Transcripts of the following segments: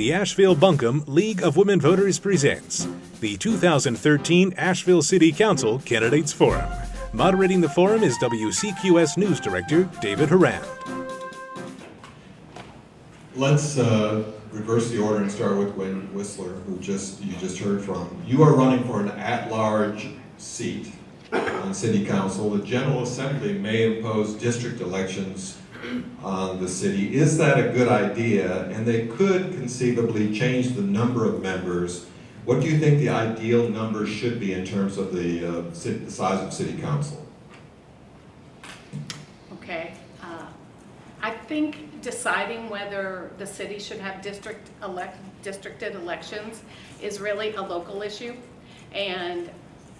the Asheville-Buncombe League of Women Voters presents the 2013 Asheville City Council Candidates Forum. Moderating the forum is WCQS News Director David Harand. Let's reverse the order and start with Wayne Whistler, who you just heard from. You are running for an at-large seat on City Council. The General Assembly may impose district elections on the city. Is that a good idea? And they could conceivably change the number of members. What do you think the ideal number should be in terms of the size of City Council? Okay. I think deciding whether the city should have districted elections is really a local issue, and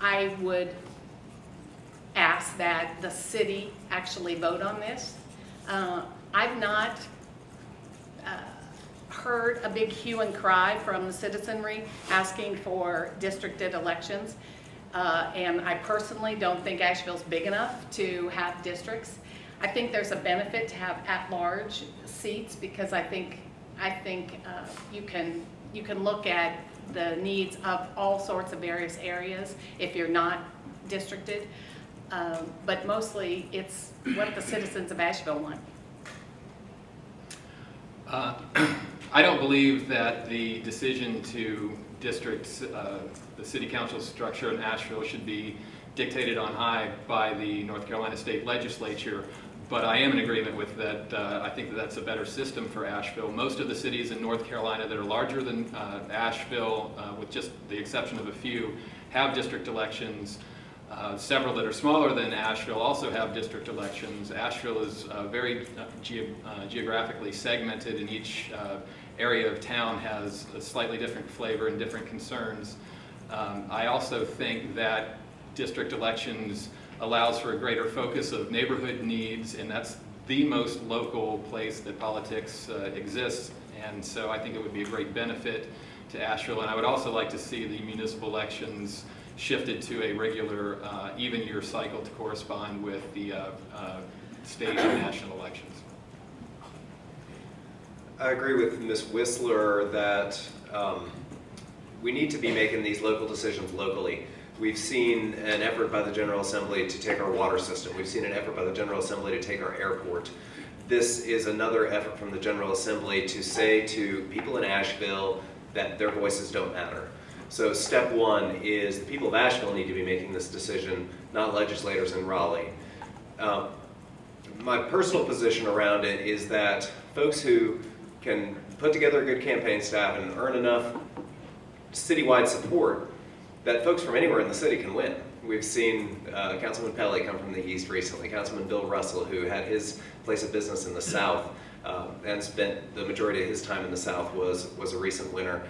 I would ask that the city actually vote on this. I've not heard a big hue and cry from the citizenry asking for districted elections, and I personally don't think Asheville's big enough to have districts. I think there's a benefit to have at-large seats because I think you can look at the needs of all sorts of various areas if you're not districted, but mostly it's what the citizens of Asheville want. I don't believe that the decision to district the city council structure in Asheville should be dictated on high by the North Carolina State Legislature, but I am in agreement with that. I think that that's a better system for Asheville. Most of the cities in North Carolina that are larger than Asheville, with just the exception of a few, have district elections. Several that are smaller than Asheville also have district elections. Asheville is very geographically segmented, and each area of town has a slightly different flavor and different concerns. I also think that district elections allows for a greater focus of neighborhood needs, and that's the most local place that politics exists, and so I think it would be a great benefit to Asheville. And I would also like to see the municipal elections shifted to a regular even year cycle to correspond with the state and national elections. I agree with Ms. Whistler that we need to be making these local decisions locally. We've seen an effort by the General Assembly to take our water system. We've seen an effort by the General Assembly to take our airport. This is another effort from the General Assembly to say to people in Asheville that their voices don't matter. So step one is the people of Asheville need to be making this decision, not legislators in Raleigh. My personal position around it is that folks who can put together a good campaign staff and earn enough citywide support that folks from anywhere in the city can win. We've seen Councilman Pelley come from the East recently, Councilman Bill Russell, who had his place of business in the South and spent the majority of his time in the South, was a recent winner.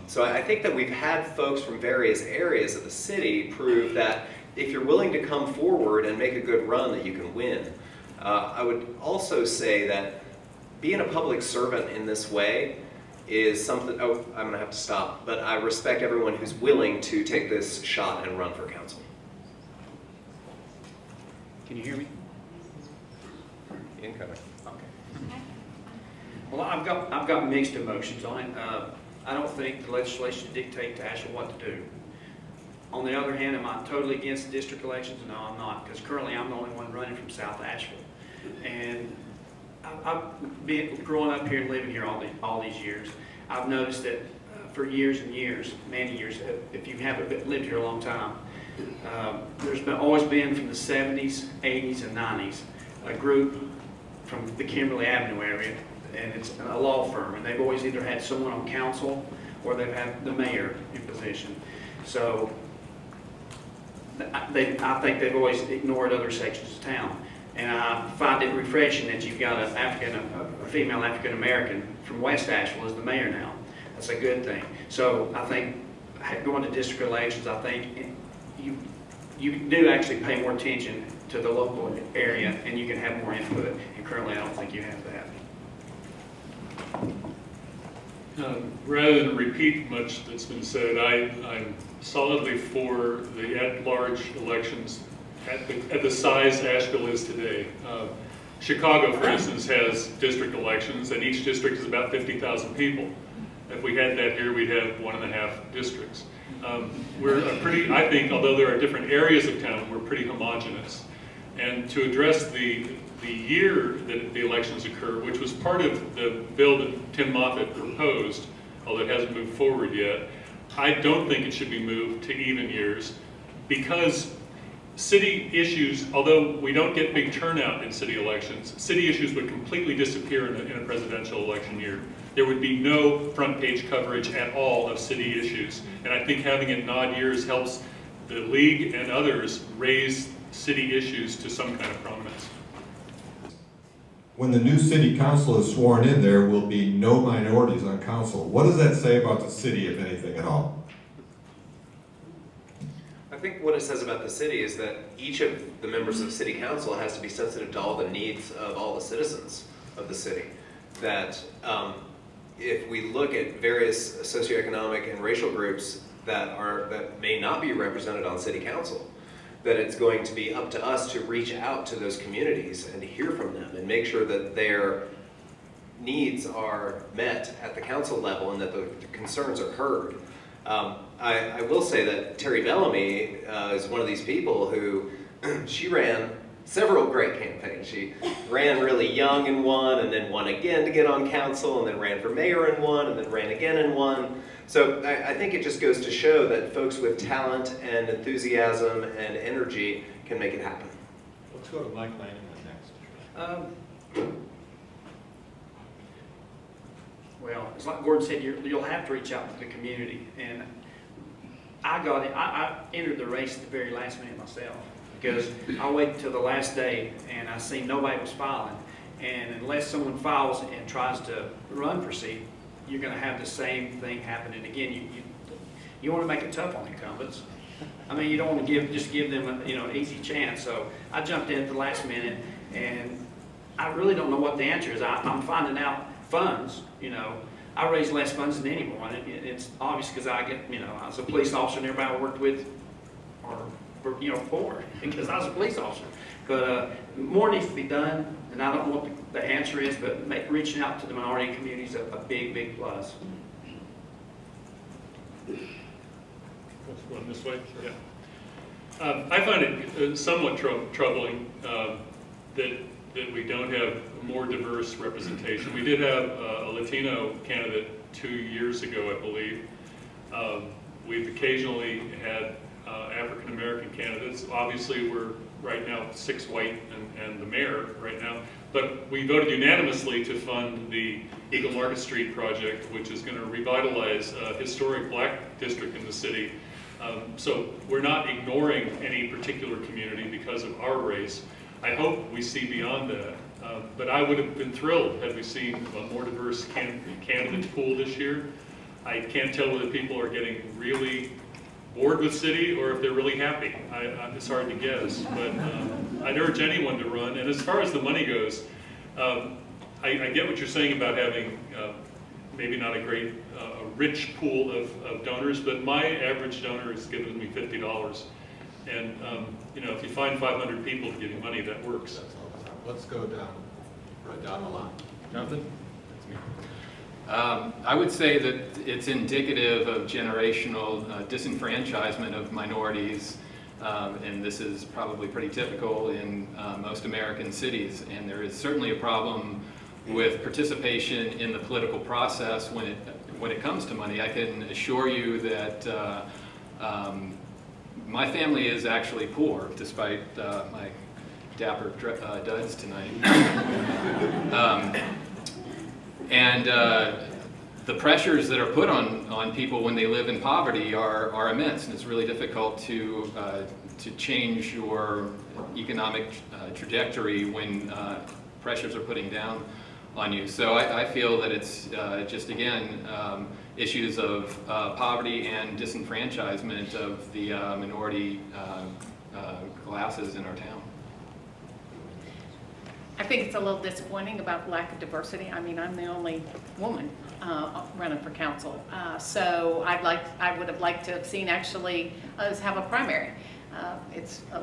So I think that we've had folks from various areas of the city prove that if you're willing to come forward and make a good run, that you can win. I would also say that being a public servant in this way is something, I'm gonna have to stop, but I respect everyone who's willing to take this shot and run for council. Can you hear me? Incoming. Okay. Well, I've got mixed emotions on it. I don't think the legislation should dictate to Asheville what to do. On the other hand, am I totally against district elections? No, I'm not, because currently I'm the only one running from South Asheville. And I've been growing up here and living here all these years. I've noticed that for years and years, many years, if you haven't lived here a long time, there's always been from the 70s, 80s, and 90s a group from the Kimberly Avenue area, and it's a law firm, and they've always either had someone on council or they've had the mayor in position. So I think they've always ignored other sections of town. And I find it refreshing that you've got a female African American from West Asheville as the mayor now. That's a good thing. So I think going to district elections, I think you do actually pay more attention to the local area and you can have more input. And currently I don't think you have that. Rather than repeat much that's been said, I'm solidly for the at-large elections at the size Asheville is today. Chicago, for instance, has district elections, and each district is about 50,000 people. If we had that here, we'd have 1.5 districts. We're a pretty, I think, although there are different areas of town, we're pretty homogeneous. And to address the year that the elections occur, which was part of the bill that Tim Moffitt proposed, although it hasn't moved forward yet, I don't think it should be moved to even years, because city issues, although we don't get big turnout in city elections, city issues would completely disappear in a presidential election year. There would be no front page coverage at all of city issues. And I think having it in odd years helps the league and others raise city issues to some kind of prominence. When the new city council is sworn in, there will be no minorities on council. What does that say about the city, if anything at all? I think what it says about the city is that each of the members of city council has to be sensitive to all the needs of all the citizens of the city. That if we look at various socioeconomic and racial groups that may not be represented on city council, that it's going to be up to us to reach out to those communities and hear from them and make sure that their needs are met at the council level and that the concerns are heard. I will say that Terry Bellamy is one of these people who, she ran several great campaigns. She ran really young and won, and then won again to get on council, and then ran for mayor and won, and then ran again and won. So I think it just goes to show that folks with talent and enthusiasm and energy can make it happen. Let's go to Mike Lanning next. Well, it's like Gordon said, you'll have to reach out to the community. And I entered the race at the very last minute myself, because I waited till the last day and I seen nobody was filing. And unless someone files and tries to run for seat, you're going to have the same thing happening again. You want to make it tough on incumbents. I mean, you don't want to just give them an easy chance. So I jumped in at the last minute, and I really don't know what the answer is. I'm finding out funds. I raise less funds than anyone. It's obvious because I was a police officer, and everybody I worked with are poor because I was a police officer. But more needs to be done, and I don't know what the answer is, but reaching out to the minority community is a big, big plus. Going this way? Yeah. I find it somewhat troubling that we don't have more diverse representation. We did have a Latino candidate 2 years ago, I believe. We've occasionally had African American candidates. Obviously, we're right now 6 white and the mayor right now. But we voted unanimously to fund the Eagle Market Street project, which is going to revitalize a historic black district in the city. So we're not ignoring any particular community because of our race. I hope we see beyond that. But I would have been thrilled had we seen a more diverse candidate pool this year. I can't tell whether people are getting really bored with city or if they're really happy. It's hard to guess, but I'd urge anyone to run. And as far as the money goes, I get what you're saying about having maybe not a great, rich pool of donors, but my average donor has given me $50. And if you find 500 people to give you money, that works. Let's go down the line. Jonathan? That's me. I would say that it's indicative of generational disenfranchisement of minorities, and this is probably pretty typical in most American cities. And there is certainly a problem with participation in the political process when it comes to money. I can assure you that my family is actually poor, despite my dapper duds tonight. The pressures that are put on people when they live in poverty are immense, and it's really difficult to change your economic trajectory when pressures are putting down on you. So I feel that it's just, again, issues of poverty and disenfranchisement of the minority classes in our town. I think it's a little disappointing about lack of diversity. I mean, I'm the only woman running for council, so I would have liked to have seen actually us have a primary. It's a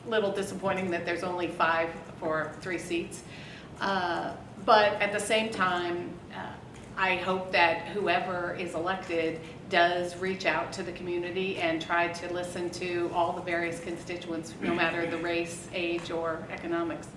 little disappointing that there's only 5 for 3 seats, but at the same time, I hope that whoever is elected does reach out to the community and try to listen to all the various constituents, no matter the race, age, or economics.